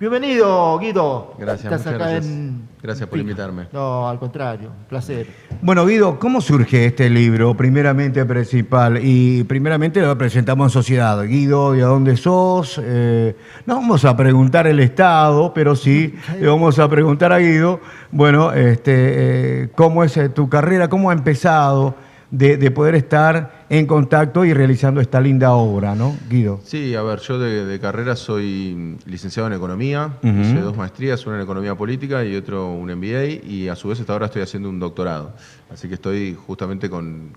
Bienvenido, Guido. Gracias, Estás muchas acá gracias. Gracias por invitarme. No, al contrario, un placer. Bueno, Guido, ¿cómo surge este libro? Primeramente lo presentamos en sociedad. Guido, ¿de dónde sos? No vamos a preguntar el estado, pero sí le vamos a preguntar a Guido, bueno, ¿cómo es tu carrera? ¿Cómo ha empezado de poder estar en contacto y realizando esta linda obra, ¿no, Guido? Sí, a ver, yo de carrera soy licenciado en Economía, hice 2 maestrías, una en Economía Política y otro un MBA, y a su vez hasta ahora estoy haciendo un doctorado. Así que estoy justamente con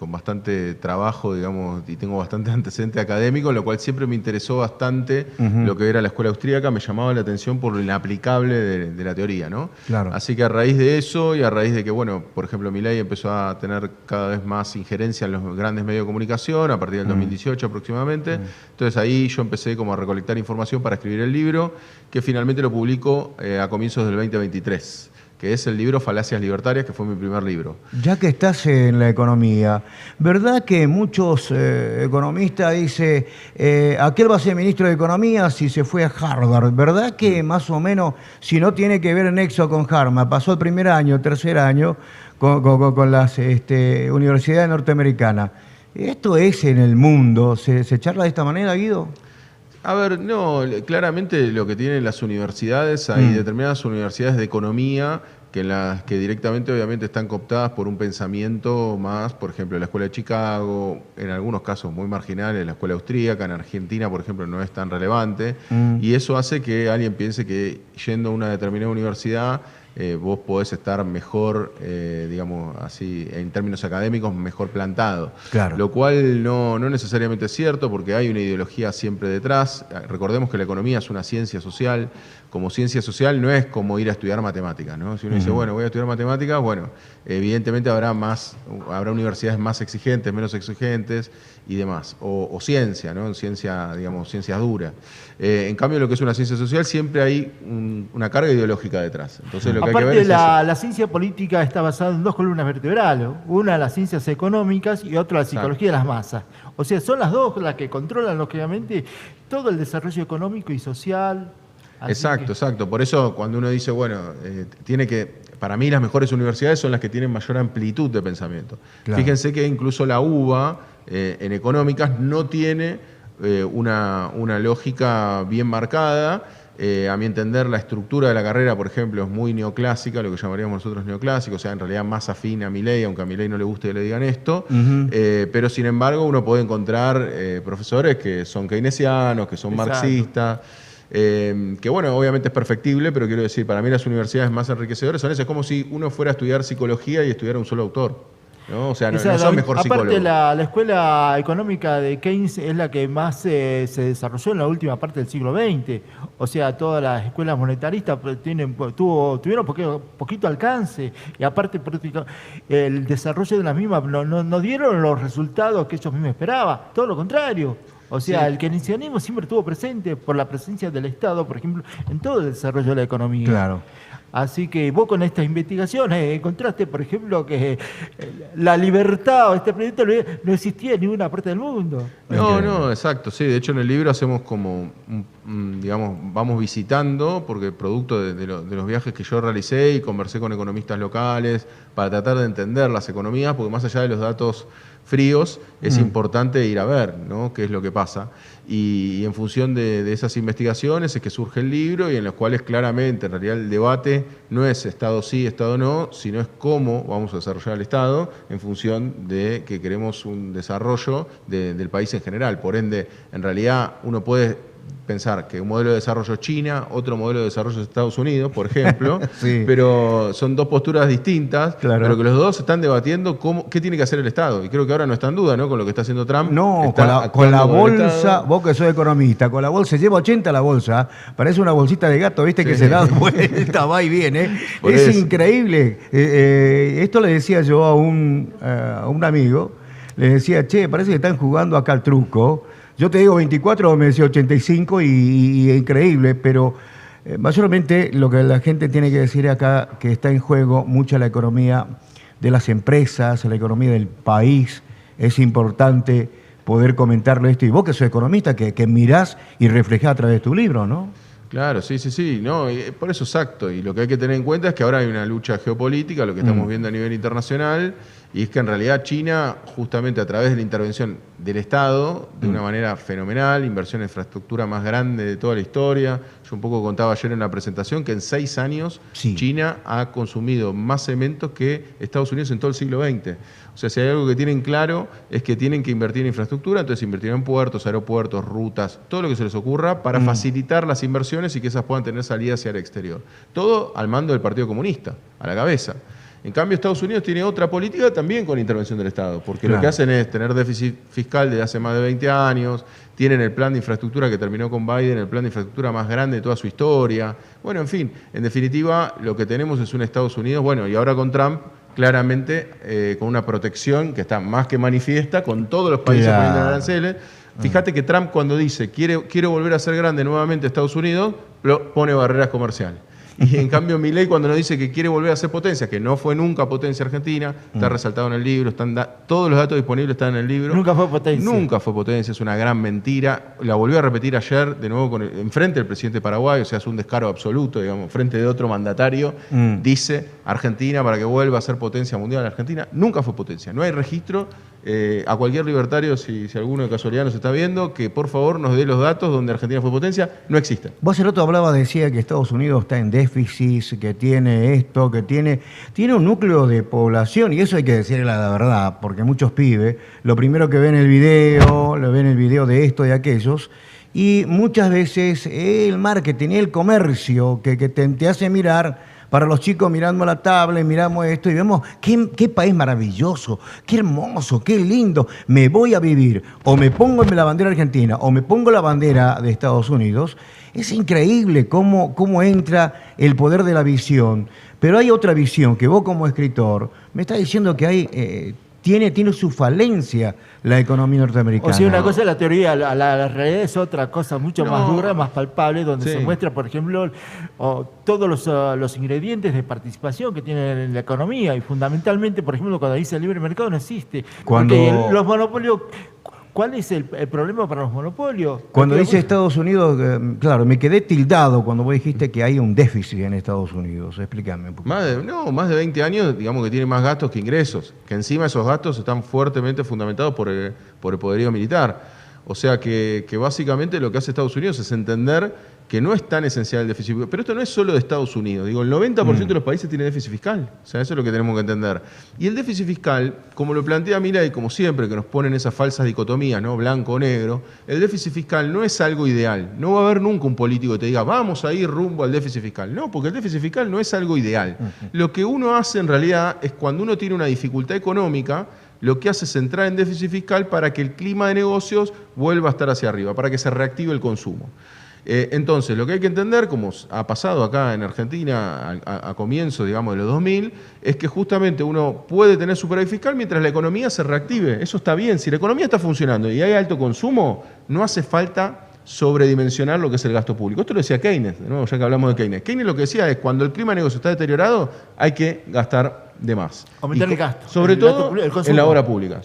bastante trabajo, digamos, y tengo bastante antecedente académico, lo cual siempre me interesó bastante lo que era la escuela austríaca, me llamaba la atención por lo inaplicable de la teoría, ¿no? Claro. Así que a raíz de eso y a raíz de que, bueno, por ejemplo, Milei empezó a tener cada vez más injerencia en los grandes medios de comunicación a partir del 2018 aproximadamente. Entonces ahí yo empecé como a recolectar información para escribir el libro, que finalmente lo publico a comienzos del 2023, que es el libro Falacias Libertarias, que fue mi primer libro. Ya que estás en la economía, ¿verdad que muchos economistas dicen, aquel va a ser ministro de Economía si se fue a Harvard? ¿Verdad que más o menos, si no tiene que ver nexo con Harvard, pasó el primer año, tercer año con las universidades norteamericanas? ¿Esto es en el mundo? ¿Se charla de esta manera, Guido? A ver, no, claramente lo que tienen las universidades, hay determinadas universidades de economía que directamente obviamente están cooptadas por un pensamiento más, por ejemplo, la Escuela de Chicago, en algunos casos muy marginales, la Escuela Austríaca, en Argentina, por ejemplo, no es tan relevante, y eso hace que alguien piense que yendo a una determinada universidad vos podés estar mejor, digamos así, en términos académicos, mejor plantado. Claro. Lo cual no necesariamente es cierto, porque hay una ideología siempre detrás. Recordemos que la economía es una ciencia social. Como ciencia social no es como ir a estudiar matemáticas, ¿no? Si uno dice, bueno, voy a estudiar matemáticas, bueno, evidentemente habrá universidades más exigentes, menos exigentes y demás. O ciencia, ¿no? Ciencia, digamos, ciencias duras. En cambio, lo que es una ciencia social, siempre hay una carga ideológica detrás. Entonces, lo que Aparte, hay que ver es la ciencia política está basada en 2 columnas vertebrales. Una, las ciencias económicas, y otra, la psicología de las masas. O sea, son las dos las que controlan, lógicamente, todo el desarrollo económico y social. Exacto. Por eso, cuando uno dice, bueno, para mí las mejores universidades son las que tienen mayor amplitud de pensamiento. Claro. Fíjense que incluso la UBA, en económicas, no tiene una lógica bien marcada. A mi entender, la estructura de la carrera, por ejemplo, es muy neoclásica, lo que llamaríamos nosotros neoclásico, o sea, en realidad más afín a Milei, aunque a Milei no le guste que le digan esto, pero sin embargo uno puede encontrar profesores que son keynesianos, que son marxistas, que bueno, obviamente es perfectible, pero quiero decir, para mí las universidades más enriquecedoras son esas. Es como si uno fuera a estudiar psicología y estudiara un solo autor, ¿no? O sea, no son mejor psicólogos. Aparte, la escuela económica de Keynes es la que más se desarrolló en la última parte del siglo XX. O sea, todas las escuelas monetaristas tuvieron poquito alcance, y aparte el desarrollo de las mismas no dieron los resultados que ellos mismos esperaban, todo lo contrario. O sea, el keynesianismo siempre estuvo presente por la presencia del Estado, por ejemplo, en todo el desarrollo de la economía. Claro. Así que vos con estas investigaciones encontraste, por ejemplo, que la libertad o este proyecto no existía en ninguna parte del mundo. No, exacto. Sí, de hecho en el libro hacemos como, digamos, vamos visitando, porque producto de los viajes que yo realicé y conversé con economistas locales para tratar de entender las economías, porque más allá de los datos fríos, es importante ir a ver, ¿no?, qué es lo que pasa. Y en función de esas investigaciones es que surge el libro, y en los cuales claramente, en realidad, el debate no es Estado sí, Estado no, sino es cómo vamos a desarrollar el Estado en función de que queremos un desarrollo del país en general. Por ende, en realidad, uno puede pensar que un modelo de desarrollo es China, otro modelo de desarrollo es Estados Unidos, por ejemplo, sí, pero son dos posturas distintas, claro, pero que los dos están debatiendo qué tiene que hacer el Estado. Y creo que ahora no está en duda, ¿no?, con lo que está haciendo Trump. No, con la bolsa, vos que sos economista, con la bolsa, se lleva 80 la bolsa, parece una bolsita de gato, ¿viste? Sí. Que se da vuelta, va y viene. Es increíble. Esto le decía yo a un amigo, le decía, che, parece que están jugando acá al truco. Yo te digo 24, me decía 85 y increíble, pero mayormente lo que la gente tiene que decir acá, que está en juego mucha la economía de las empresas, la economía del país. Es importante poder comentarlo esto. Y vos que sos economista, que mirás y reflejás a través de tu libro, ¿no? Claro, sí, no, y por eso exacto. Y lo que hay que tener en cuenta es que ahora hay una lucha geopolítica, lo que estamos viendo a nivel internacional, y es que en realidad China, justamente a través de la intervención del Estado, de una manera fenomenal, inversión en infraestructura más grande de toda la historia. Yo un poco contaba ayer en la presentación que en 6 años China ha consumido más cemento que Estados Unidos en todo el siglo XX. O sea, si hay algo que tienen claro es que tienen que invertir en infraestructura, entonces invertirán en puertos, aeropuertos, rutas, todo lo que se les ocurra para facilitar las inversiones y que esas puedan tener salida hacia el exterior. Todo al mando del Partido Comunista, a la cabeza. En cambio, Estados Unidos tiene otra política también con intervención del Estado, porque lo que hacen es tener déficit fiscal desde hace más de 20 años, tienen el plan de infraestructura que terminó con Biden, el plan de infraestructura más grande de toda su historia. Bueno, en fin, en definitiva, lo que tenemos es un Estados Unidos, bueno, y ahora con Trump, claramente con una protección que está más que manifiesta con todos los países poniendo aranceles. Fíjate que Trump cuando dice quiero volver a ser grande nuevamente Estados Unidos, pone barreras comerciales. Y en cambio Milei cuando nos dice que quiere volver a ser potencia, que no fue nunca potencia argentina, está resaltado en el libro, todos los datos disponibles están en el libro. Nunca fue potencia. Nunca fue potencia, es una gran mentira. La volvió a repetir ayer de nuevo enfrente del presidente paraguayo, o sea, es un descaro absoluto, digamos, frente de otro mandatario. Dice Argentina para que vuelva a ser potencia mundial. Argentina nunca fue potencia, no hay registro. A cualquier libertario, si alguno de casualidad nos está viendo, que por favor nos dé los datos donde Argentina fue potencia, no existen. Vos el otro decía que Estados Unidos está en déficit, que tiene esto, que tiene un núcleo de población, y eso hay que decirle la verdad, porque muchos pibes, lo primero que ven el video de esto, de aquellos, y muchas veces el marketing, el comercio, que te hace mirar. Para los chicos mirando la tablet, miramos esto y vemos qué país maravilloso, qué hermoso, qué lindo. Me voy a vivir, o me pongo la bandera argentina, o me pongo la bandera de Estados Unidos. Es increíble cómo entra el poder de la visión. Pero hay otra visión que vos como escritor me estás diciendo que tiene su falencia la economía norteamericana. O sea, una cosa es la teoría, la realidad es otra cosa mucho más dura, más palpable, donde se muestra, por ejemplo, todos los ingredientes de participación que tiene la economía, y fundamentalmente, por ejemplo, cuando dice el libre mercado no existe. Porque los monopolios... ¿Cuál es el problema para los monopolios? Cuando dice Estados Unidos, claro, me quedé tildado cuando vos dijiste que hay un déficit en Estados Unidos. Explícame un poco. Más de 20 años, digamos que tiene más gastos que ingresos. Que encima esos gastos están fuertemente fundamentados por el poderío militar. O sea que básicamente lo que hace Estados Unidos es entender que no es tan esencial el déficit. Pero esto no es solo de Estados Unidos. Digo, el 90% de los países tiene déficit fiscal. O sea, eso es lo que tenemos que entender. Y el déficit fiscal, como lo plantea Milei, como siempre, que nos ponen esas falsas dicotomías, ¿no? Blanco o negro, el déficit fiscal no es algo ideal. No va a haber nunca un político que te diga, vamos a ir rumbo al déficit fiscal. No, porque el déficit fiscal no es algo ideal. Lo que uno hace en realidad es cuando uno tiene una dificultad económica, lo que hace es entrar en déficit fiscal para que el clima de negocios vuelva a estar hacia arriba, para que se reactive el consumo. Entonces, lo que hay que entender, como ha pasado acá en Argentina a comienzos, digamos, de los 2000, es que justamente uno puede tener superávit fiscal mientras la economía se reactive. Eso está bien. Si la economía está funcionando y hay alto consumo, no hace falta sobredimensionar lo que es el gasto público. Esto lo decía Keynes, de nuevo, ya que hablamos de Keynes. Keynes lo que decía es, cuando el clima de negocio está deteriorado, hay que gastar de más. Aumentar el gasto. Sobre todo en la obra pública.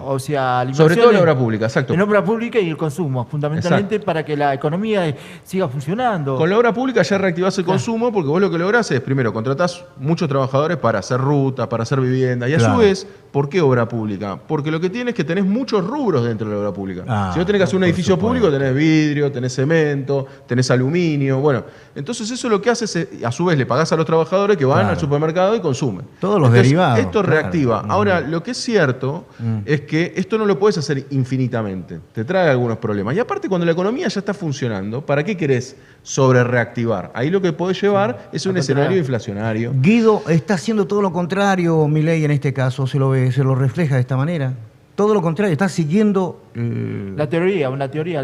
O sea, sobre todo en la obra pública, exacto. En obra pública y el consumo, fundamentalmente para que la economía siga funcionando. Con la obra pública ya reactivás el consumo, porque vos lo que lográs es, primero, contratás muchos trabajadores para hacer rutas, para hacer vivienda, y a su vez, ¿por qué obra pública? Porque lo que tienes es que tenés muchos rubros dentro de la obra pública. Si vos tenés que hacer un edificio público, tenés vidrio, tenés cemento, tenés aluminio, bueno. Entonces eso lo que hace es, a su vez, le pagás a los trabajadores que van al supermercado y consumen. Todos los derivados. Esto reactiva. Ahora, lo que es cierto es que esto no lo puedes hacer infinitamente. Te trae algunos problemas. Y aparte, cuando la economía ya está funcionando, ¿para qué querés sobre reactivar? Ahí lo que podés llevar es un escenario inflacionario. Guido está haciendo todo lo contrario, Milei en este caso, se lo refleja de esta manera. Todo lo contrario, está siguiendo... una teoría.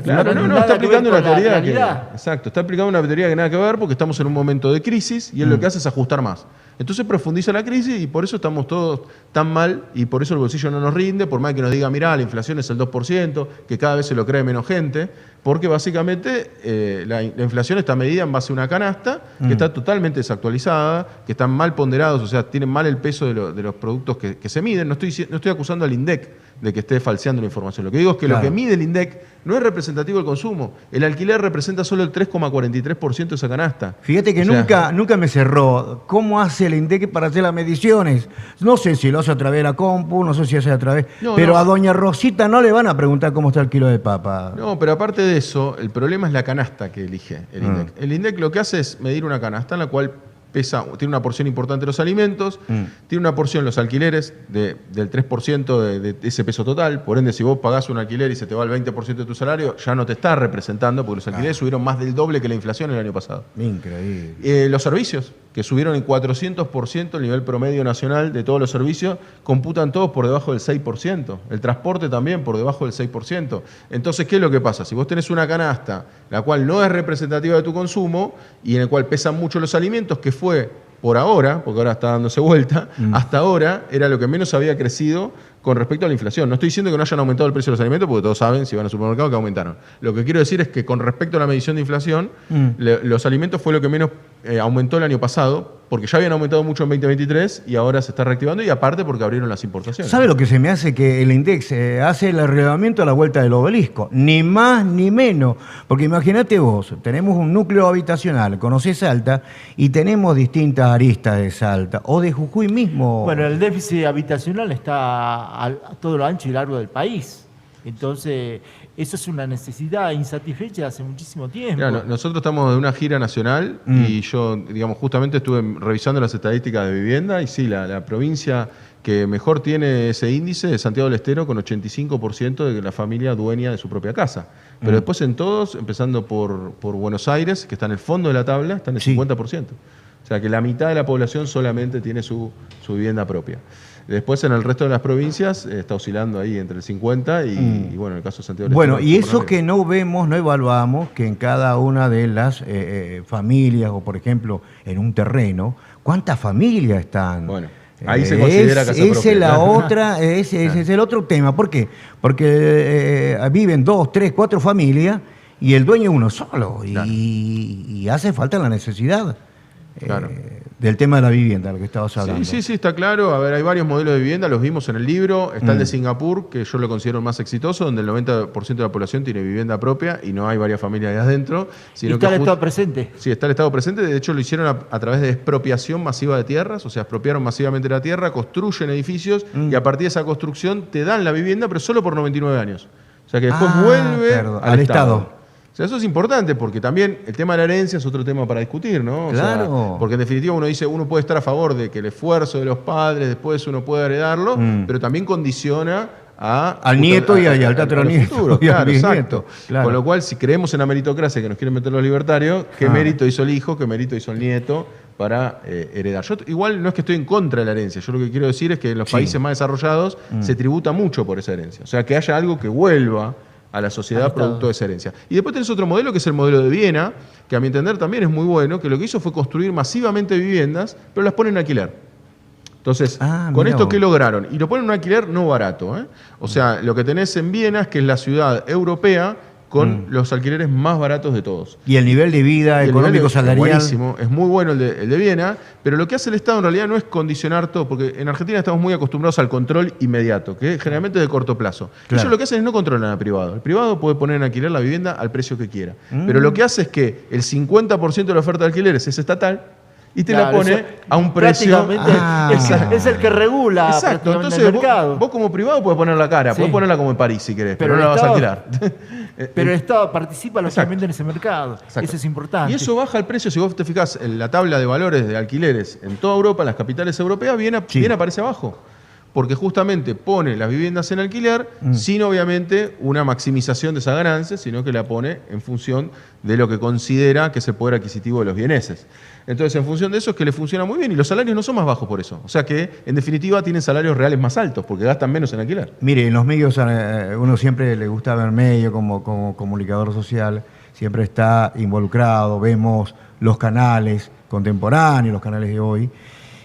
Claro, no, está aplicando una teoría que... Exacto, está aplicando una teoría que nada que ver porque estamos en un momento de crisis y él lo que hace es ajustar más. Entonces profundiza la crisis y por eso estamos todos tan mal y por eso el bolsillo no nos rinde, por más que nos diga, mirá, la inflación es el 2%, que cada vez se lo cree menos gente, porque básicamente la inflación está medida en base a una canasta que está totalmente desactualizada, que están mal ponderados, o sea, tienen mal el peso de los productos que se miden. No estoy acusando al INDEC de que esté falseando la información. Lo que digo es que lo que mide el INDEC no es representativo del consumo. El alquiler representa solo el 3,43% de esa canasta. Fíjate que nunca me cerró. ¿Cómo hace el INDEC para hacer las mediciones? No sé si lo hace a través de la compu, no sé si hace a través... pero a doña Rosita no le van a preguntar cómo está el kilo de papa. No, pero aparte de eso, el problema es la canasta que elige el INDEC. El INDEC lo que hace es medir una canasta en la cual tiene una porción importante de los alimentos, tiene una porción los alquileres del 3% de ese peso total. Por ende, si vos pagás un alquiler y se te va el 20% de tu salario, ya no te está representando, porque los alquileres subieron más del doble que la inflación el año pasado. Increíble. Los servicios, que subieron en 400% el nivel promedio nacional de todos los servicios, computan todos por debajo del 6%. El transporte también por debajo del 6%. Entonces, ¿qué es lo que pasa? Si vos tenés una canasta, la cual no es representativa de tu consumo y en el cual pesan mucho los alimentos, que fue por ahora, porque ahora está dándose vuelta, hasta ahora era lo que menos había crecido con respecto a la inflación. No estoy diciendo que no hayan aumentado el precio de los alimentos, porque todos saben, si van al supermercado, que aumentaron. Lo que quiero decir es que con respecto a la medición de inflación, los alimentos fue lo que menos aumentó el año pasado, porque ya habían aumentado mucho en 2023 y ahora se está reactivando, y aparte porque abrieron las importaciones. ¿Sabe lo que se me hace? Que el INDEX hace el relevamiento a la vuelta del obelisco, ni más ni menos. Porque imagínate vos, tenemos un núcleo habitacional, conocés Salta, y tenemos distintas aristas de Salta, o de Jujuy mismo. Bueno, el déficit habitacional está a todo lo ancho y largo del país. Entonces, eso es una necesidad insatisfecha hace muchísimo tiempo. Claro, nosotros estamos de una gira nacional y yo, digamos, justamente estuve revisando las estadísticas de vivienda y sí, la provincia que mejor tiene ese índice es Santiago del Estero, con 85% de la familia dueña de su propia casa. Pero después en todos, empezando por Buenos Aires, que está en el fondo de la tabla, está en el 50%. O sea que la mitad de la población solamente tiene su vivienda propia. Después en el resto de las provincias está oscilando ahí entre el 50 y bueno, en el caso de Santiago del Estero. Bueno, y eso que no vemos, no evaluamos, que en cada una de las familias, o por ejemplo, en un terreno, ¿cuántas familias están? Bueno, ahí se considera casa propia. Ese es el otro tema. ¿Por qué? Porque viven 2, 3, 4 familias y el dueño es uno solo. Claro. Y hace falta la necesidad. Claro. Del tema de la vivienda, lo que estabas hablando. Sí, está claro. A ver, hay varios modelos de vivienda, los vimos en el libro. Está el de Singapur, que yo lo considero el más exitoso, donde el 90% de la población tiene vivienda propia y no hay varias familias ahí adentro. ¿Y está el Estado presente? Sí, está el Estado presente. De hecho, lo hicieron a través de expropiación masiva de tierras, o sea, expropiaron masivamente la tierra, construyen edificios y a partir de esa construcción te dan la vivienda, pero solo por 99 años. O sea, que después vuelve al Estado. O sea, eso es importante porque también el tema de la herencia es otro tema para discutir, ¿no? Claro. O sea, porque en definitiva uno puede estar a favor de que el esfuerzo de los padres después uno pueda heredarlo, pero también condiciona al nieto y al tataranieto. Claro, exacto. Claro. Con lo cual, si creemos en la meritocracia que nos quieren meter los libertarios, ¿qué mérito hizo el hijo? ¿Qué mérito hizo el nieto para heredar? Yo igual no es que estoy en contra de la herencia, yo lo que quiero decir es que en los países más desarrollados se tributa mucho por esa herencia. O sea, que haya algo que vuelva a la sociedad producto de esa herencia. Y después tenés otro modelo, que es el modelo de Viena, que a mi entender también es muy bueno, que lo que hizo fue construir masivamente viviendas, pero las ponen en alquiler. Entonces, con esto, ¿qué lograron? Y lo ponen en un alquiler no barato. O sea, lo que tenés en Viena es que es la ciudad europea con los alquileres más baratos de todos. Y el nivel de vida económico salarial. Es buenísimo, es muy bueno el de Viena, pero lo que hace el Estado en realidad no es condicionar todo, porque en Argentina estamos muy acostumbrados al control inmediato, que generalmente es de corto plazo. Claro. Ellos lo que hacen es no controlan al privado. El privado puede poner en alquiler la vivienda al precio que quiera. Pero lo que hace es que el 50% de la oferta de alquileres es estatal, y te la pone a un precio. Es el que regula. Exacto. Entonces el mercado. Vos como privado podés poner la cara, podés ponerla como en París si querés, pero no la vas a alquilar. Pero el Estado participa localmente en ese mercado. Exacto. Eso es importante. Y eso baja el precio. Si vos te fijás en la tabla de valores de alquileres en toda Europa, en las capitales europeas, bien aparece abajo. Porque justamente pone las viviendas en alquiler sin obviamente una maximización de esa ganancia, sino que la pone en función de lo que considera que es el poder adquisitivo de los vieneses. Entonces, en función de eso es que le funciona muy bien y los salarios no son más bajos por eso. O sea que, en definitiva, tienen salarios reales más altos porque gastan menos en alquiler. Mire, en los medios uno siempre le gusta ver medios como comunicador social, siempre está involucrado, vemos los canales contemporáneos, los canales de hoy,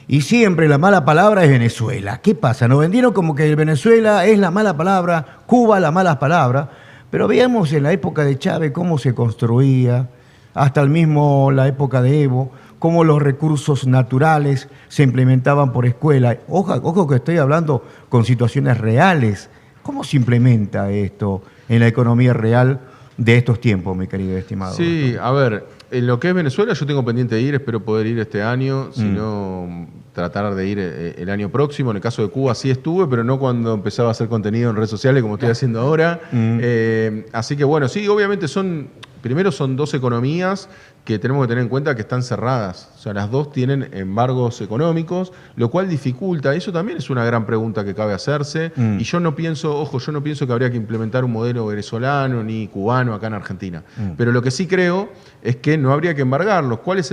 y siempre la mala palabra es Venezuela. ¿Qué pasa? Nos vendieron como que Venezuela es la mala palabra, Cuba la mala palabra, pero veamos en la época de Chávez cómo se construía, hasta el mismo la época de Evo, cómo los recursos naturales se implementaban por escuela. Ojo que estoy hablando con situaciones reales ¿Cómo se implementa esto en la economía real de estos tiempos, mi querido estimado? Sí, a ver, en lo que es Venezuela yo tengo pendiente de ir, espero poder ir este año, si no tratar de ir el año próximo. En el caso de Cuba sí estuve, pero no cuando empezaba a hacer contenido en redes sociales como estoy haciendo ahora. Así que bueno, sí, obviamente primero son dos economías que tenemos que tener en cuenta que están cerradas. O sea, las dos tienen embargos económicos, lo cual dificulta. Eso también es una gran pregunta que cabe hacerse. Y yo no pienso que habría que implementar un modelo venezolano ni cubano acá en Argentina. Pero lo que sí creo es que no habría que embargarlos. ¿Cuál es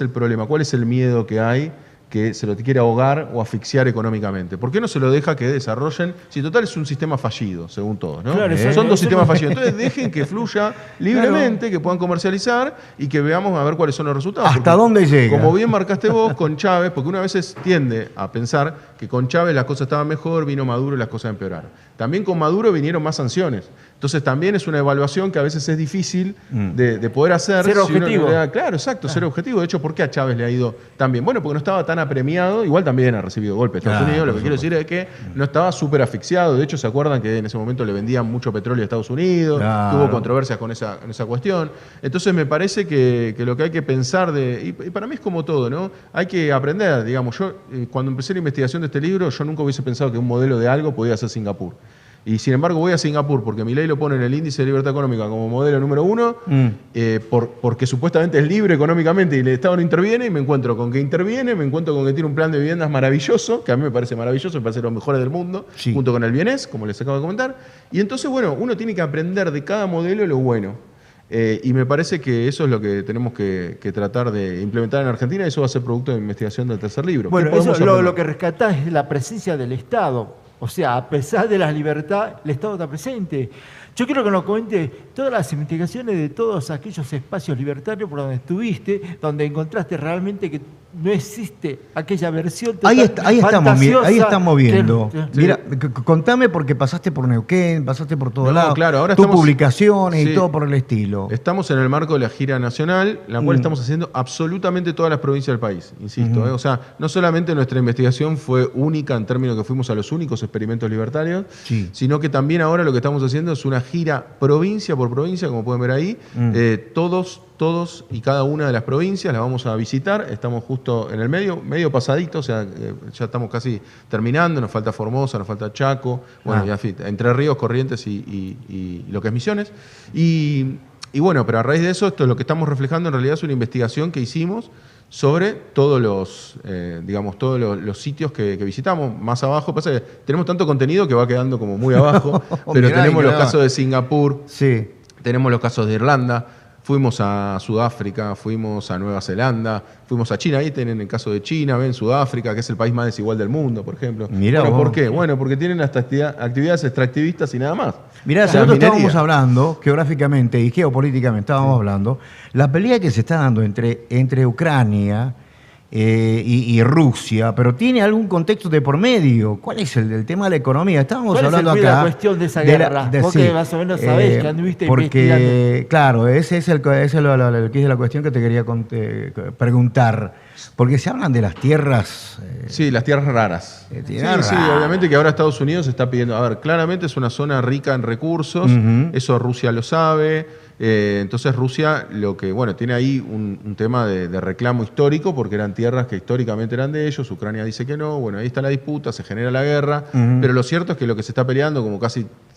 el problema? ¿Cuál es el miedo que hay? Que se lo quiere ahogar o asfixiar económicamente. ¿Por qué no se lo deja que desarrollen? Si total es un sistema fallido, según todos, ¿no? Claro, Son dos sistemas fallidos. Entonces dejen que fluya libremente, que puedan comercializar y que veamos a ver cuáles son los resultados. ¿Hasta dónde llega? Como bien marcaste vos con Chávez, porque una vez tiende a pensar que con Chávez las cosas estaban mejor, vino Maduro y las cosas empeoraron. También con Maduro vinieron más sanciones. Entonces también es una evaluación que a veces es difícil de poder hacer. Ser objetivo. Claro, exacto, ser objetivo. De hecho, ¿por qué a Chávez le ha ido tan bien? Bueno, porque no estaba tan apremiado, igual también ha recibido golpes de Estados Unidos, lo que quiero decir es que no estaba súper asfixiado. De hecho, ¿se acuerdan que en ese momento le vendían mucho petróleo a Estados Unidos? Claro. Tuvo controversias con esa cuestión. Entonces me parece que lo que hay que pensar y para mí es como todo, ¿no? Hay que aprender, digamos, yo cuando empecé la investigación de este libro, yo nunca hubiese pensado que un modelo de algo podía ser Singapur. Y sin embargo voy a Singapur porque Milei lo pone en el índice de libertad económica como modelo número 1, porque supuestamente es libre económicamente y el Estado no interviene, y me encuentro con que interviene, me encuentro con que tiene un plan de viviendas maravilloso, que a mí me parece maravilloso, me parece de los mejores del mundo, junto con el Bienes, como les acabo de comentar. Y entonces, bueno, uno tiene que aprender de cada modelo lo bueno. Y me parece que eso es lo que tenemos que tratar de implementar en Argentina, y eso va a ser producto de investigación del tercer libro. Bueno, eso lo que rescatás es la presencia del Estado. O sea, a pesar de la libertad, el Estado está presente. Yo quiero que nos cuente todas las investigaciones de todos aquellos espacios libertarios por donde estuviste, donde encontraste realmente que no existe aquella versión ahí estamos viendo. Mira, contame, porque pasaste por Neuquén, pasaste por todos lados, claro, ahora tus publicaciones y todo por el estilo. Estamos en el marco de la gira nacional, la cual estamos haciendo absolutamente todas las provincias del país, insisto. O sea, no solamente nuestra investigación fue única en términos que fuimos a los únicos experimentos libertarios, sino que también ahora lo que estamos haciendo es una gira provincia por provincia, como pueden ver ahí, todos y cada una de las provincias las vamos a visitar. Estamos justo en el medio pasadito, o sea, ya estamos casi terminando, nos falta Formosa, nos falta Chaco, bueno, ya, Entre Ríos, Corrientes y lo que es Misiones. Y bueno, pero a raíz de eso, esto es lo que estamos reflejando en realidad es una investigación que hicimos sobre todos los sitios que visitamos. Más abajo, pasa que tenemos tanto contenido que va quedando como muy abajo, pero tenemos los casos de Singapur, tenemos los casos de Irlanda, fuimos a Sudáfrica, fuimos a Nueva Zelanda, fuimos a China. Ahí tienen el caso de China, ven Sudáfrica, que es el país más desigual del mundo, por ejemplo. Mirá, ¿por qué? Bueno, porque tienen hasta actividades extractivistas y nada más. Mirá, nosotros estábamos hablando, geográficamente y geopolíticamente, estábamos hablando, la pelea que se está dando entre Ucrania y Rusia, pero tiene algún contexto de por medio. ¿Cuál es el tema de la economía? Estábamos hablando acá. ¿Cuál es la cuestión de esa guerra? Vos que más o menos sabés, que anduviste investigando. Porque, claro, esa es la cuestión que te quería preguntar. Porque se hablan de las tierras... sí, las tierras raras. Sí, obviamente que ahora Estados Unidos está pidiendo... A ver, claramente es una zona rica en recursos, eso Rusia lo sabe. Entonces Rusia tiene ahí un tema de reclamo histórico, porque eran tierras que históricamente eran de ellos. Ucrania dice que no, bueno, ahí está la disputa, se genera la guerra, pero lo cierto es que lo que se está peleando, como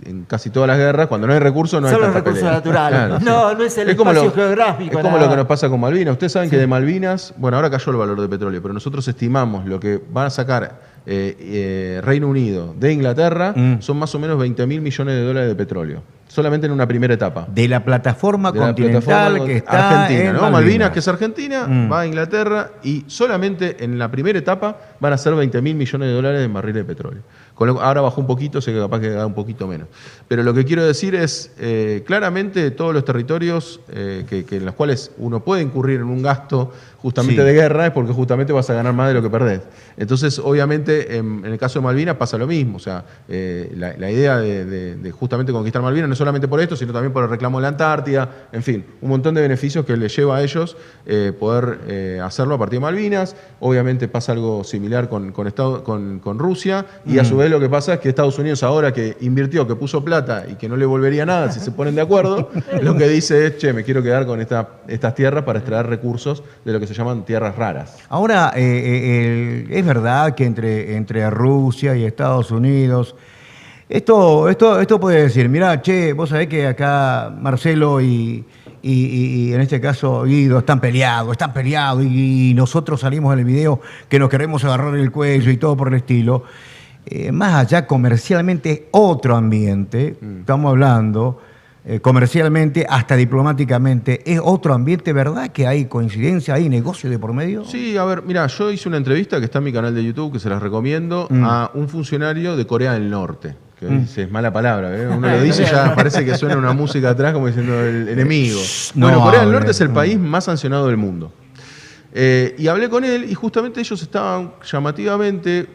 en casi todas las guerras, cuando no hay recursos no hay tanta pelea. Son los recursos naturales. Claro, no es el espacio geográfico. Es como lo que nos pasa con Malvinas. Ustedes saben que de Malvinas, bueno, ahora cayó el valor de petróleo, pero nosotros estimamos lo que van a sacar Reino Unido de Inglaterra, son más o menos $20.000 millones de petróleo. Solamente en una primera etapa. De la plataforma continental que está Argentina, en ¿no? Malvinas, que es Argentina, va a Inglaterra, y solamente en la primera etapa van a ser $20.000 millones en barriles de petróleo. Ahora bajó un poquito, sé que capaz que da un poquito menos. Pero lo que quiero decir es, claramente todos los territorios en los cuales uno puede incurrir en un gasto justamente de guerra, es porque justamente vas a ganar más de lo que perdés. Entonces, obviamente, en el caso de Malvinas pasa lo mismo. O sea, la idea de justamente conquistar Malvinas no es solamente por esto, sino también por el reclamo de la Antártida, en fin, un montón de beneficios que les lleva a ellos poder hacerlo a partir de Malvinas. Obviamente pasa algo similar con Rusia, y a su vez vez lo que pasa es que Estados Unidos ahora que invirtió, que puso plata y que no le volvería nada si se ponen de acuerdo, lo que dice es, che, me quiero quedar con estas tierras para extraer recursos de lo que se llaman tierras raras. Ahora, es verdad que entre Rusia y Estados Unidos, esto puede decir, mirá, che, vos sabés que acá Marcelo y en este caso Guido están peleados y nosotros salimos en el video que nos queremos agarrar el cuello y todo por el estilo. Más allá comercialmente otro ambiente, estamos hablando comercialmente, hasta diplomáticamente, es otro ambiente, ¿verdad? Que hay coincidencia, hay negocio de por medio. Sí, a ver, mira, yo hice una entrevista que está en mi canal de YouTube, que se las recomiendo, a un funcionario de Corea del Norte. Que dice, es mala palabra, ¿eh? Uno lo dice y ya parece que suena una música atrás como diciendo el enemigo. Bueno, Corea del Norte es el país más sancionado del mundo. Y hablé con él y justamente ellos estaban llamativamente,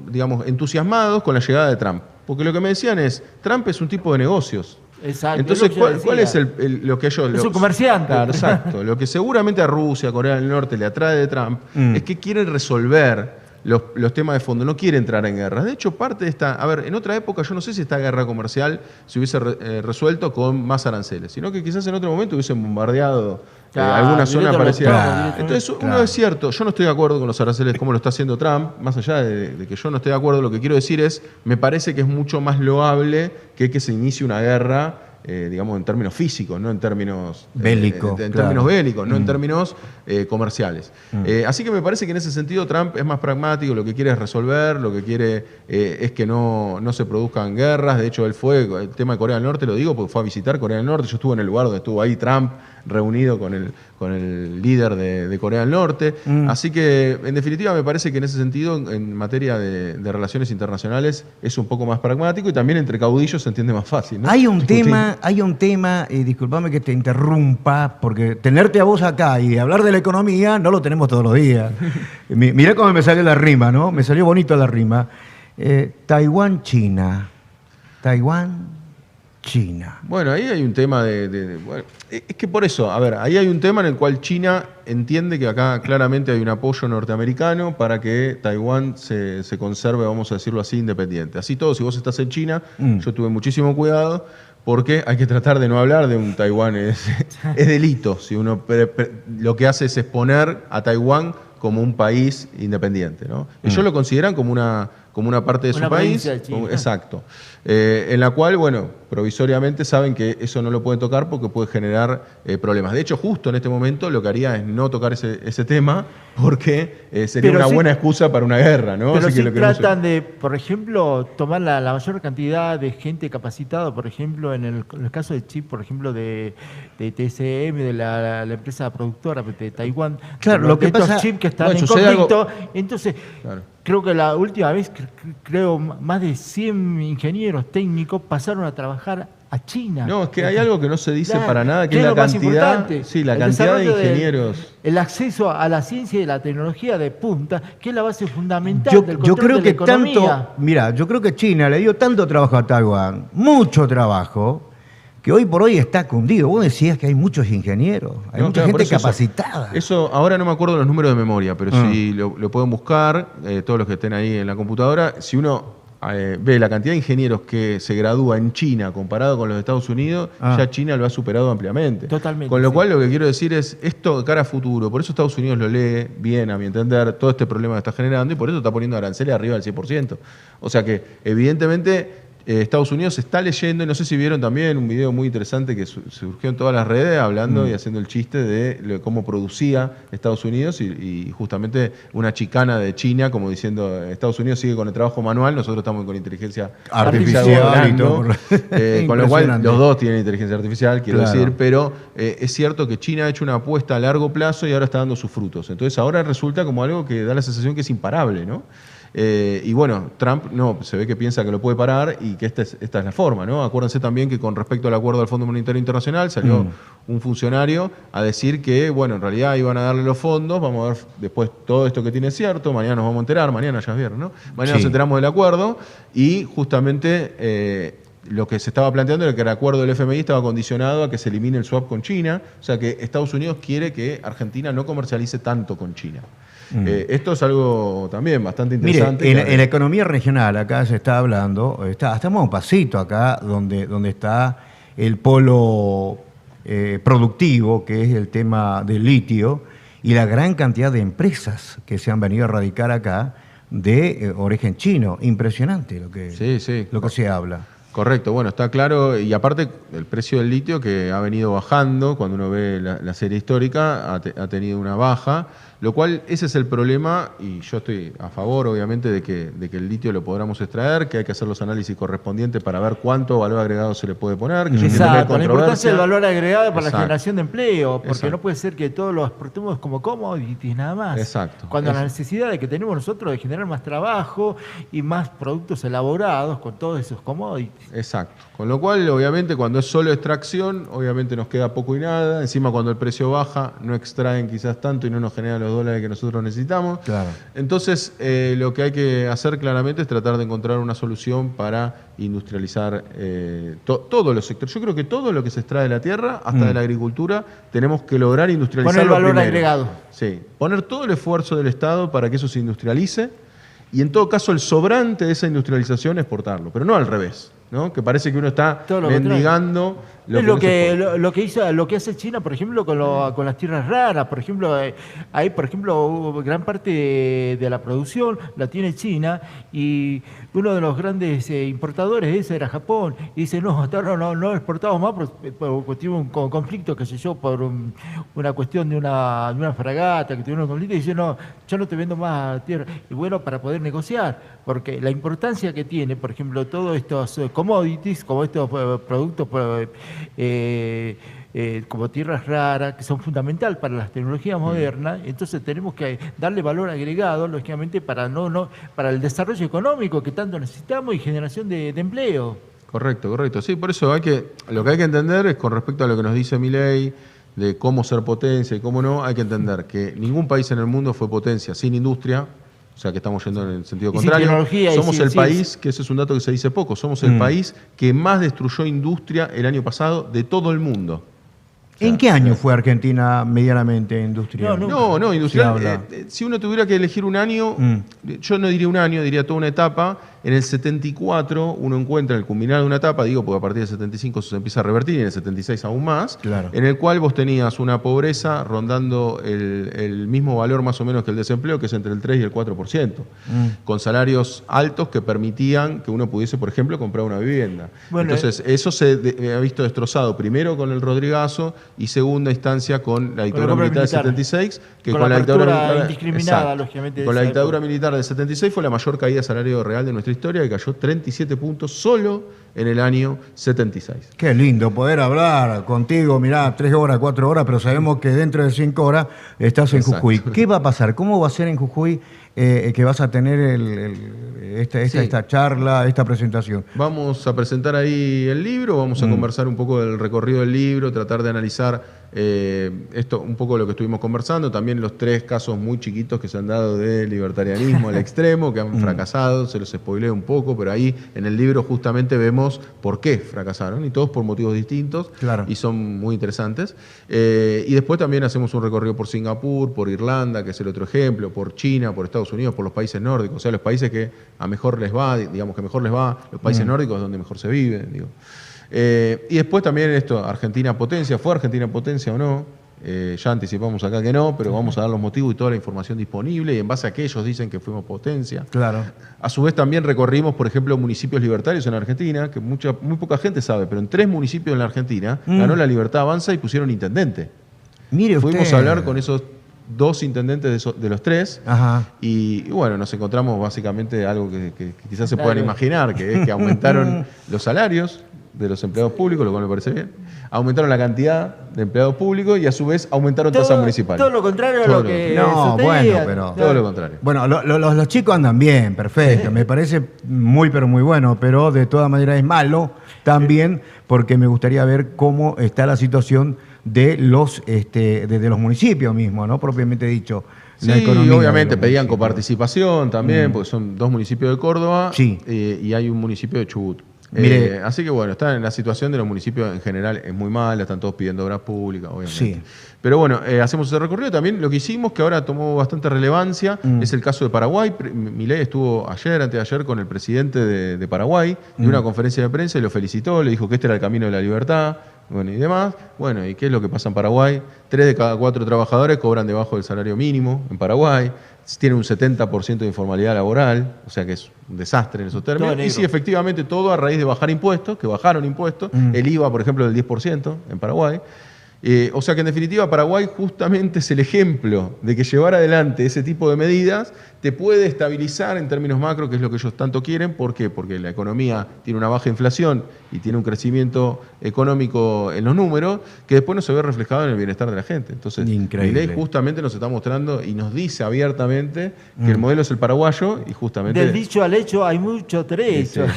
digamos, entusiasmados con la llegada de Trump. Porque lo que me decían es, Trump es un tipo de negocios. Exacto. Entonces, ¿cuál es lo que ellos... Es un comerciante. Claro, exacto. Lo que seguramente a Rusia, a Corea del Norte le atrae de Trump es que quieren resolver los temas de fondo, no quiere entrar en guerras. De hecho, parte de esta... A ver, en otra época yo no sé si esta guerra comercial se hubiese resuelto con más aranceles, sino que quizás en otro momento hubiesen bombardeado alguna zona parecida. Entonces, uno es cierto, yo no estoy de acuerdo con los aranceles como lo está haciendo Trump, más allá de que yo no esté de acuerdo, lo que quiero decir es, me parece que es mucho más loable que se inicie una guerra, digamos, en términos físicos, no en términos bélicos, términos bélicos, no en términos comerciales. Así que me parece que en ese sentido Trump es más pragmático, lo que quiere es resolver, lo que quiere es que no se produzcan guerras. De hecho, él el tema de Corea del Norte, lo digo porque fue a visitar Corea del Norte, yo estuve en el lugar donde estuvo ahí Trump, reunido con el líder de Corea del Norte. Así que, en definitiva, me parece que en ese sentido, en materia de relaciones internacionales, es un poco más pragmático y también entre caudillos se entiende más fácil, ¿no? Hay un tema, disculpame que te interrumpa, porque tenerte a vos acá y hablar de la economía no lo tenemos todos los días. Mirá cómo me salió la rima, ¿no? Me salió bonito la rima. Taiwán, China. Taiwán, China. Bueno, ahí hay un tema bueno, es que por eso, a ver, ahí hay un tema en el cual China entiende que acá claramente hay un apoyo norteamericano para que Taiwán se conserve, vamos a decirlo así, independiente. Así todo, si vos estás en China, yo tuve muchísimo cuidado porque hay que tratar de no hablar de un Taiwán, es delito. Si uno lo que hace es exponer a Taiwán como un país independiente, ¿no? Ellos lo consideran como una parte de su país. Exacto. En la cual, bueno, provisoriamente saben que eso no lo pueden tocar porque puede generar problemas. De hecho, justo en este momento lo que haría es no tocar ese tema porque sería una buena excusa para una guerra, ¿no? Pero así sí que tratan de, por ejemplo, tomar la mayor cantidad de gente capacitada, por ejemplo, en el caso de chip, por ejemplo, de TSM, de la empresa productora de Taiwán. Claro, lo que estos pasa... chips que están en conflicto. Entonces, creo que la última vez, más de 100 ingenieros técnicos pasaron a trabajar a China. No, es que hay algo que no se dice para nada, que es la cantidad, la cantidad de ingenieros. El acceso a la ciencia y la tecnología de punta, que es la base fundamental del control yo creo de la economía. Yo creo que China le dio tanto trabajo a Taiwán, mucho trabajo, que hoy por hoy está cundido. Vos decías que hay muchos ingenieros, hay mucha gente capacitada. Eso, ahora no me acuerdo los números de memoria, pero si lo pueden buscar, todos los que estén ahí en la computadora, si uno ve la cantidad de ingenieros que se gradúa en China comparado con los de Estados Unidos, ya China lo ha superado ampliamente. Totalmente. Con lo cual lo que quiero decir es esto de cara a futuro, por eso Estados Unidos lo lee bien, a mi entender, todo este problema que está generando y por eso está poniendo aranceles arriba del 100%. O sea que evidentemente Estados Unidos se está leyendo, y no sé si vieron también un video muy interesante que surgió en todas las redes hablando y haciendo el chiste de cómo producía Estados Unidos y justamente una chicana de China como diciendo Estados Unidos sigue con el trabajo manual, nosotros estamos con inteligencia artificial y todo. Con lo cual los dos tienen inteligencia artificial, quiero decir, pero es cierto que China ha hecho una apuesta a largo plazo y ahora está dando sus frutos. Entonces ahora resulta como algo que da la sensación que es imparable, ¿no? Y bueno, Trump no, se ve que piensa que lo puede parar y que esta es la forma, ¿no? Acuérdense también que con respecto al acuerdo del Fondo Monetario Internacional salió un funcionario a decir que, bueno, en realidad iban a darle los fondos, vamos a ver después todo esto que tiene cierto, mañana nos vamos a enterar, mañana ya es viernes, ¿no? Mañana nos enteramos del acuerdo y justamente lo que se estaba planteando era que el acuerdo del FMI estaba condicionado a que se elimine el swap con China, o sea que Estados Unidos quiere que Argentina no comercialice tanto con China. Esto es algo también bastante interesante. Mire, en la economía regional, acá se está hablando, estamos a un pasito acá donde está el polo productivo, que es el tema del litio, y la gran cantidad de empresas que se han venido a radicar acá de origen chino. Impresionante lo que se habla. Correcto, bueno, está claro, y aparte el precio del litio que ha venido bajando, cuando uno ve la serie histórica, ha tenido una baja, lo cual ese es el problema, y yo estoy a favor obviamente de que el litio lo podamos extraer, que hay que hacer los análisis correspondientes para ver cuánto valor agregado se le puede poner. Que exacto, la importancia del valor agregado para la generación de empleo, porque no puede ser que todos lo exportemos como commodities nada más. Exacto. Cuando la necesidad que tenemos nosotros de generar más trabajo y más productos elaborados con todos esos commodities. Exacto. Con lo cual, obviamente, cuando es solo extracción, obviamente nos queda poco y nada. Encima, cuando el precio baja, no extraen quizás tanto y no nos generan los dólares que nosotros necesitamos. Claro. Entonces, lo que hay que hacer claramente es tratar de encontrar una solución para industrializar todos los sectores. Yo creo que todo lo que se extrae de la tierra, hasta de la agricultura, tenemos que lograr industrializarlo. Poner valor primero. agregado. Sí, poner todo el esfuerzo del Estado para que eso se industrialice y en todo caso el sobrante de esa industrialización exportarlo, pero no al revés, ¿no? Que parece que uno está mendigando lo que hace China, por ejemplo, con las tierras raras. Por ejemplo, ahí, por ejemplo, gran parte de la producción la tiene China y uno de los grandes importadores de ese era Japón. Y dice, no, hasta ahora no exportamos más porque tuvo un conflicto, qué sé yo, por una cuestión de una fragata que tuvieron un conflicto. Y dice, no, yo no te vendo más tierra. Y bueno, para poder negociar, porque la importancia que tiene, por ejemplo, todos estos commodities, como estos productos como tierras raras, que son fundamentales para las tecnologías modernas, entonces tenemos que darle valor agregado, lógicamente, para el desarrollo económico que tanto necesitamos y generación de empleo. Correcto. Sí, por eso lo que hay que entender es, con respecto a lo que nos dice Milei, de cómo ser potencia y cómo no, hay que entender que ningún país en el mundo fue potencia sin industria. O sea, que estamos yendo en el sentido contrario. Somos el país, que ese es un dato que se dice poco, somos el país que más destruyó industria el año pasado de todo el mundo. O sea, ¿en qué año fue Argentina medianamente industrial? No, industrial. Si uno tuviera que elegir un año, yo no diría un año, diría toda una etapa. En el 74 uno encuentra el culminar de una etapa, porque a partir del 75 eso se empieza a revertir, y en el 76 aún más, claro, en el cual vos tenías una pobreza rondando el mismo valor más o menos que el desempleo, que es entre el 3 y el 4%, con salarios altos que permitían que uno pudiese, por ejemplo, comprar una vivienda. Bueno, entonces, eso se ha visto destrozado primero con el Rodrigazo y segunda instancia con la dictadura militar del 76, que con la dictadura indiscriminada, lógicamente. Con la dictadura militar del 76 fue la mayor caída de salario real de nuestra historia, que cayó 37 puntos solo en el año 76. Qué lindo poder hablar contigo, mirá, 3 horas, 4 horas, pero sabemos que dentro de 5 horas estás en Jujuy. ¿Qué va a pasar? ¿Cómo va a ser en Jujuy que vas a tener esta charla, esta presentación? Vamos a presentar ahí el libro, vamos a conversar un poco del recorrido del libro, tratar de analizar esto, un poco lo que estuvimos conversando, también los 3 casos muy chiquitos que se han dado de libertarianismo al extremo, que han fracasado, se los spoileo un poco, pero ahí en el libro justamente vemos por qué fracasaron, y todos por motivos distintos, claro, y son muy interesantes. Y después también hacemos un recorrido por Singapur, por Irlanda, que es el otro ejemplo, por China, por Estados Unidos, por los países nórdicos, o sea, los países que a mejor les va, los países nórdicos donde mejor se vive, y después también esto, Argentina potencia, ¿fue Argentina potencia o no? Ya anticipamos acá que no, pero vamos a dar los motivos y toda la información disponible, y en base a que ellos dicen que fuimos potencia. Claro. A su vez también recorrimos, por ejemplo, municipios libertarios en Argentina, que muy poca gente sabe, pero en 3 municipios en la Argentina ganó la Libertad Avanza y pusieron intendente. Mire usted. Fuimos a hablar con esos 2 intendentes de los 3. Ajá. Y bueno, nos encontramos básicamente algo que quizás se puedan imaginar, que es que aumentaron los salarios de los empleados públicos, lo cual me parece bien. Aumentaron la cantidad de empleados públicos y a su vez aumentaron tasas municipales. Todo lo contrario a lo que todo lo contrario. Bueno, los chicos andan bien, perfecto. Me parece pero muy bueno, pero de todas maneras es malo también, porque me gustaría ver cómo está la situación de los municipios mismos, ¿no? Propiamente dicho. Sí, obviamente pedían coparticipación también, porque son 2 municipios de Córdoba, sí, y hay un municipio de Chubut. Así que bueno, está en la situación de los municipios en general es muy mala, están todos pidiendo obras públicas, obviamente. Sí. Pero bueno, hacemos ese recorrido. También lo que hicimos, que ahora tomó bastante relevancia, es el caso de Paraguay. Milei estuvo antes de ayer, con el presidente de Paraguay, dio una conferencia de prensa y lo felicitó, le dijo que este era el camino de la libertad, bueno, y demás. Bueno, ¿y qué es lo que pasa en Paraguay? 3 de cada 4 trabajadores cobran debajo del salario mínimo en Paraguay. Tiene un 70% de informalidad laboral, o sea que es un desastre en esos términos. Y sí, efectivamente, todo a raíz de bajar impuestos, que bajaron impuestos. El IVA, por ejemplo, del 10% en Paraguay. O sea que en definitiva Paraguay justamente es el ejemplo de que llevar adelante ese tipo de medidas te puede estabilizar en términos macro, que es lo que ellos tanto quieren. ¿Por qué? Porque la economía tiene una baja inflación y tiene un crecimiento económico en los números que después no se ve reflejado en el bienestar de la gente. Entonces, Milei justamente nos está mostrando y nos dice abiertamente que el modelo es el paraguayo y justamente... Del dicho al hecho hay mucho trecho.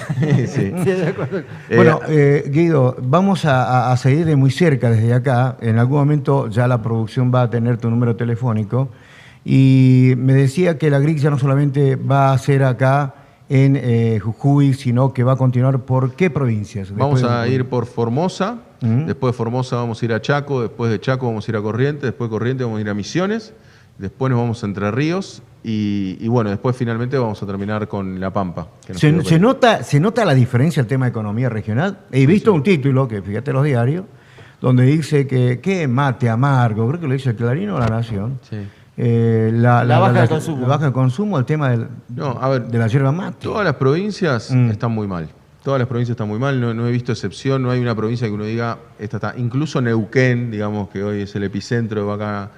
Sí. Bueno, Guido, vamos a seguir de muy cerca desde acá. En algún momento ya la producción va a tener tu número telefónico. Y me decía que la GRIC ya no solamente va a ser acá en Jujuy, sino que va a continuar por qué provincias. Vamos a ir por Formosa, después de Formosa vamos a ir a Chaco, después de Chaco vamos a ir a Corrientes, después de Corrientes vamos a ir a Misiones, después nos vamos a Entre Ríos y bueno, después finalmente vamos a terminar con La Pampa. ¿Se nota la diferencia el tema de economía regional? He visto un título, que fíjate los diarios, donde dice que mate amargo, creo que lo dice el Clarín o La Nación. Sí. La baja de consumo. La baja de consumo, el tema de la yerba mate. Todas las provincias están muy mal. Todas las provincias están muy mal, no he visto excepción, no hay una provincia que uno diga, esta está. Incluso Neuquén, digamos que hoy es el epicentro de Vaca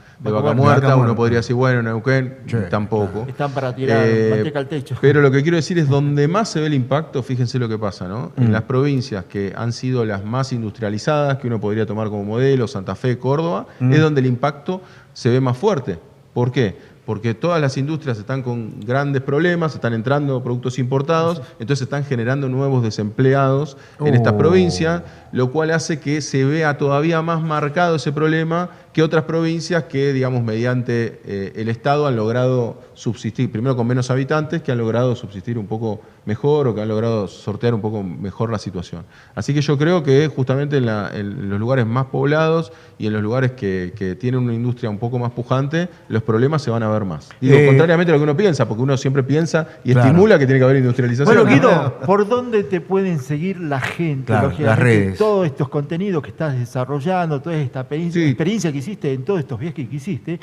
Muerta, uno podría decir, bueno, Neuquén, tampoco. Están para tirar manteca al techo. Pero lo que quiero decir es, donde más se ve el impacto, fíjense lo que pasa, ¿no? En las provincias que han sido las más industrializadas, que uno podría tomar como modelo, Santa Fe, Córdoba, es donde el impacto se ve más fuerte. ¿Por qué? Porque todas las industrias están con grandes problemas, están entrando productos importados, entonces están generando nuevos desempleados en estas provincias, lo cual hace que se vea todavía más marcado ese problema que otras provincias que, digamos, mediante el Estado han logrado subsistir, primero con menos habitantes, que han logrado subsistir un poco mejor o que han logrado sortear un poco mejor la situación. Así que yo creo que justamente en los lugares más poblados y en los lugares que tienen una industria un poco más pujante, los problemas se van a ver más. Digo, contrariamente a lo que uno piensa, porque uno siempre piensa y estimula que tiene que haber industrialización. Bueno, Guido, ¿por dónde te pueden seguir la gente? Claro, las redes. Todos estos contenidos que estás desarrollando, toda esta experiencia que hiciste en todos estos viajes que hiciste,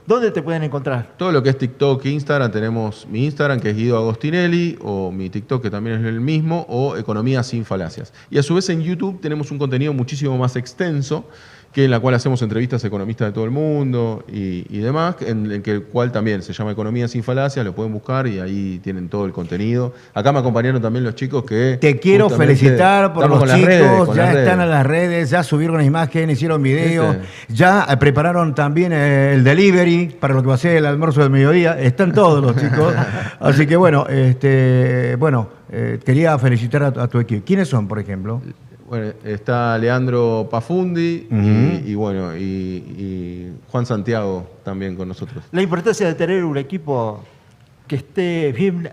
¿dónde te pueden encontrar? Todo lo que es TikTok, Instagram, tenemos mi Instagram, que es Guido Agostinelli, o mi TikTok, que también es el mismo, o Economía sin falacias. Y a su vez en YouTube tenemos un contenido muchísimo más extenso, que en la cual hacemos entrevistas a economistas de todo el mundo y demás, en el cual también se llama Economía sin falacias, lo pueden buscar y ahí tienen todo el contenido. Acá me acompañaron también los chicos que... Te quiero felicitar por los chicos, ya están en las redes, ya subieron las imágenes, hicieron videos, ya prepararon también el delivery para lo que va a ser el almuerzo del mediodía, están todos los chicos. Así que bueno, quería felicitar a tu equipo. ¿Quiénes son, por ejemplo? Bueno, está Leandro Pafundi y Juan Santiago también con nosotros. La importancia de tener un equipo que esté bien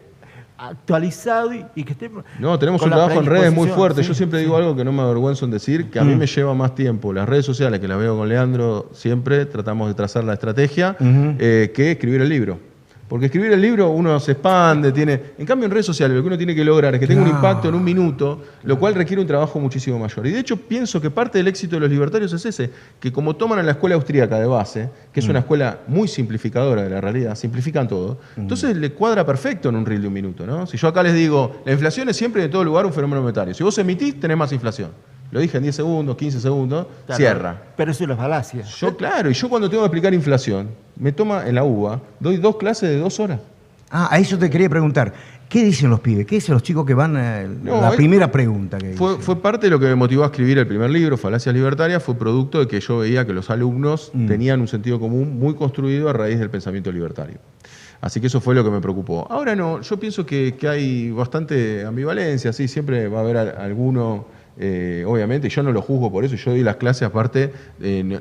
actualizado y que esté... No, tenemos un trabajo en redes muy fuerte. Yo siempre digo algo que no me avergüenzo en decir, que a mí me lleva más tiempo las redes sociales, que las veo con Leandro siempre, tratamos de trazar la estrategia, que escribir el libro. Porque escribir el libro uno se expande, en cambio en redes sociales lo que uno tiene que lograr es que tenga un impacto en un minuto, lo cual requiere un trabajo muchísimo mayor. Y de hecho pienso que parte del éxito de los libertarios es ese, que como toman a la escuela austríaca de base, que es una escuela muy simplificadora de la realidad, simplifican todo, entonces le cuadra perfecto en un reel de un minuto, ¿no? Si yo acá les digo, la inflación es siempre en todo lugar un fenómeno monetario. Si vos emitís, tenés más inflación. Lo dije en 10 segundos, 15 segundos, claro, cierra. Pero eso es la falacia. Claro, y yo cuando tengo que explicar inflación, me toma en la UBA, doy 2 clases de 2 horas. A eso te quería preguntar. ¿Qué dicen los pibes? ¿Qué dicen los chicos que van la primera pregunta que fue parte de lo que me motivó a escribir el primer libro, Falacias Libertarias, fue producto de que yo veía que los alumnos tenían un sentido común muy construido a raíz del pensamiento libertario. Así que eso fue lo que me preocupó. Ahora no, yo pienso que hay bastante ambivalencia, sí, siempre va a haber alguno obviamente, yo no lo juzgo por eso, yo doy las clases aparte,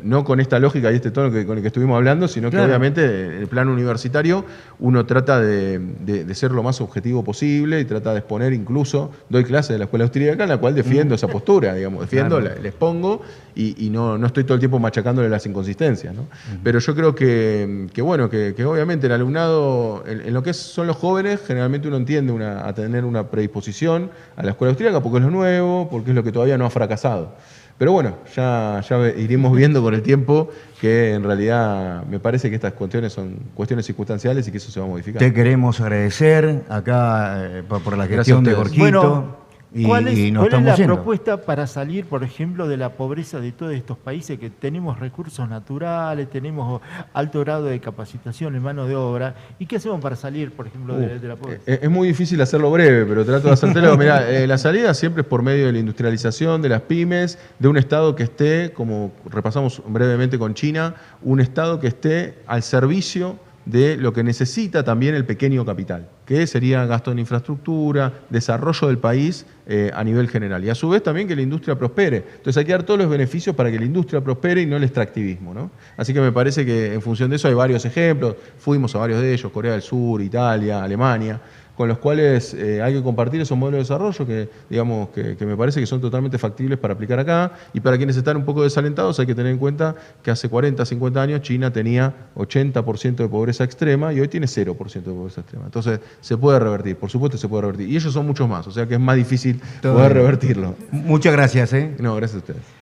no con esta lógica y este tono con el que estuvimos hablando, sino que obviamente en el plano universitario uno trata de ser lo más objetivo posible y trata de exponer, incluso doy clases de la escuela austríaca en la cual defiendo esa postura, digamos, defiendo, les pongo y no estoy todo el tiempo machacándole las inconsistencias, ¿no? Pero yo creo que obviamente el alumnado, en lo que son los jóvenes, generalmente uno entiende a tener una predisposición a la escuela austríaca porque es lo nuevo, porque es lo que todavía no ha fracasado. Pero bueno, ya iremos viendo con el tiempo que en realidad me parece que estas cuestiones son cuestiones circunstanciales y que eso se va a modificar. Te queremos agradecer acá por la gestión de Jorgito. Bueno, ¿cuál es la yendo. propuesta para salir, por ejemplo, de la pobreza de todos estos países que tenemos recursos naturales, tenemos alto grado de capacitación en mano de obra? ¿Y qué hacemos para salir, por ejemplo, de la pobreza? Es muy difícil hacerlo breve, pero trato de hacértelo. Mirá, la salida siempre es por medio de la industrialización, de las pymes, de un Estado que esté, como repasamos brevemente con China, un Estado que esté al servicio de lo que necesita también el pequeño capital, que sería gasto en infraestructura, desarrollo del país a nivel general. Y a su vez también que la industria prospere. Entonces hay que dar todos los beneficios para que la industria prospere y no el extractivismo, ¿no? Así que me parece que en función de eso hay varios ejemplos, fuimos a varios de ellos, Corea del Sur, Italia, Alemania, con los cuales hay que compartir esos modelos de desarrollo que, digamos, que me parece que son totalmente factibles para aplicar acá. Y para quienes están un poco desalentados hay que tener en cuenta que hace 40, 50 años China tenía 80% de pobreza extrema y hoy tiene 0% de pobreza extrema. Entonces se puede revertir, por supuesto se puede revertir. Y ellos son muchos más, o sea que es más difícil poder revertirlo. Muchas gracias. No, gracias a ustedes.